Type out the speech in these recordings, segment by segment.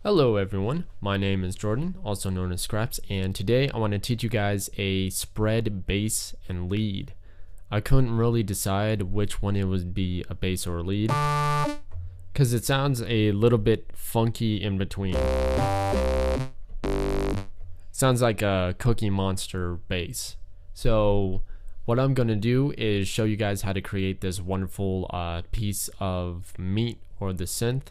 Hello everyone, my name is Jordan, also known as Scraps, and today I want to teach you guys a spread bass and lead. I couldn't really decide which one it would be, a bass or a lead, because it sounds a little bit funky in between. Sounds like a Cookie Monster bass. So what I'm going to do is show you guys how to create this wonderful piece of meat, or the synth.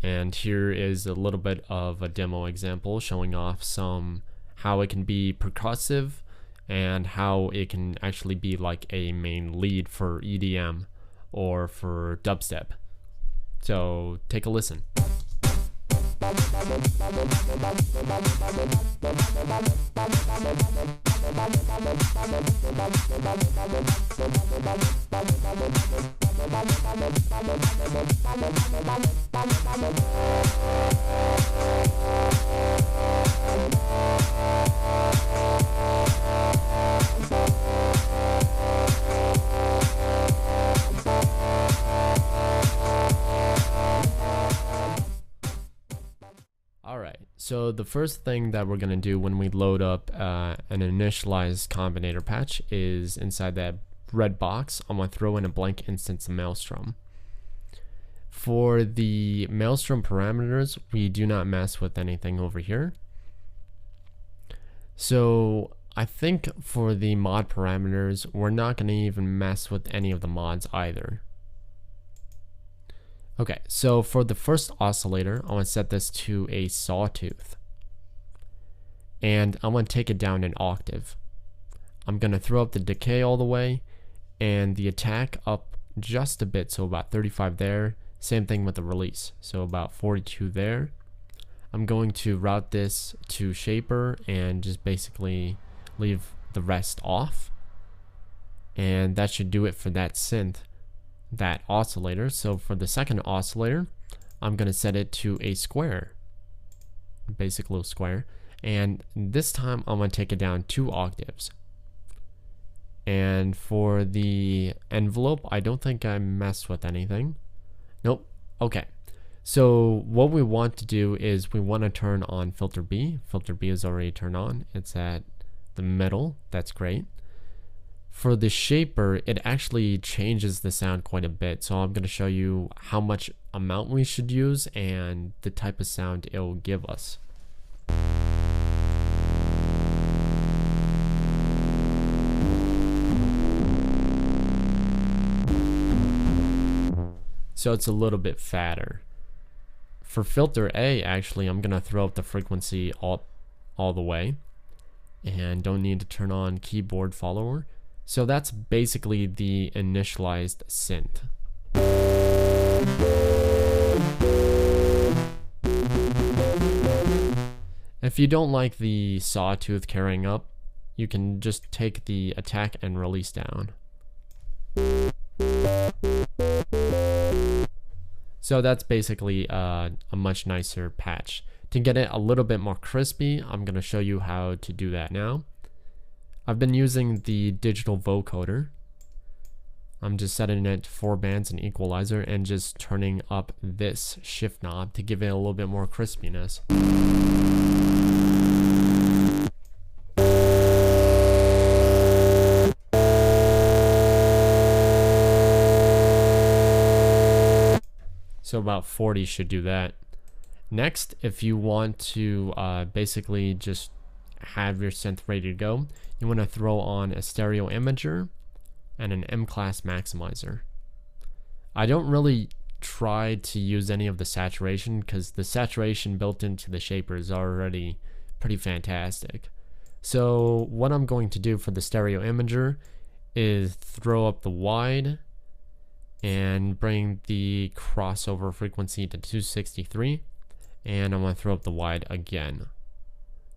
And here is a little bit of a demo example showing off how it can be percussive and how it can actually be like a main lead for EDM or for dubstep. So take a listen. Alright, so the first thing that we're going to do when we load up an initialized combinator patch is inside that red box, I'm going to throw in a blank instance of Maelstrom. For the Maelstrom parameters, we do not mess with anything over here. So I think for the mod parameters, we're not going to even mess with any of the mods either. Okay, so for the first oscillator, I'm going to set this to a sawtooth. And I'm going to take it down an octave. I'm going to throw up the decay all the way and the attack up just a bit, so about 35 there. Same thing with the release, so about 42 there. I'm going to route this to shaper and just basically leave the rest off. And that should do it for that synth. That oscillator. So for the second oscillator, I'm going to set it to a square, basic little square, and this time I'm going to take it down 2 octaves. And for the envelope, I don't think I messed with anything. Nope. Okay, so what we want to do is we want to turn on filter B. Filter B is already turned on, it's at the middle. That's great. For the shaper, it actually changes the sound quite a bit, so I'm going to show you how much amount we should use and the type of sound it will give us. So it's a little bit fatter. For filter A, actually, I'm going to throw up the frequency all the way and don't need to turn on keyboard follower. So that's basically the initialized synth. If you don't like the sawtooth carrying up, you can just take the attack and release down. So that's basically a much nicer patch. To get it a little bit more crispy, I'm going to show you how to do that now. I've been using the digital vocoder. I'm just setting it to 4 bands and equalizer and just turning up this shift knob to give it a little bit more crispiness. So about 40 should do that. Next, if you want to basically just have your synth ready to go, you want to throw on a stereo imager and an M-class maximizer. I don't really try to use any of the saturation because the saturation built into the shaper is already pretty fantastic. So what I'm going to do for the stereo imager is throw up the wide and bring the crossover frequency to 263, and I'm going to throw up the wide again.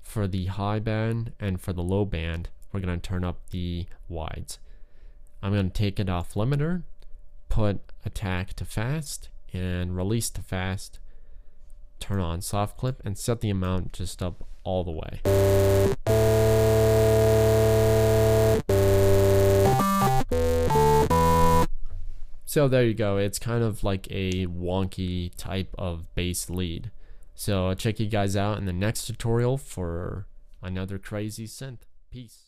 For the high band and for the low band, we're going to turn up the wides. I'm going to take it off limiter, put attack to fast and release to fast, turn on soft clip, and set the amount just up all the way. So there you go. It's kind of like a wonky type of bass lead. So I'll check you guys out in the next tutorial for another crazy synth. Peace.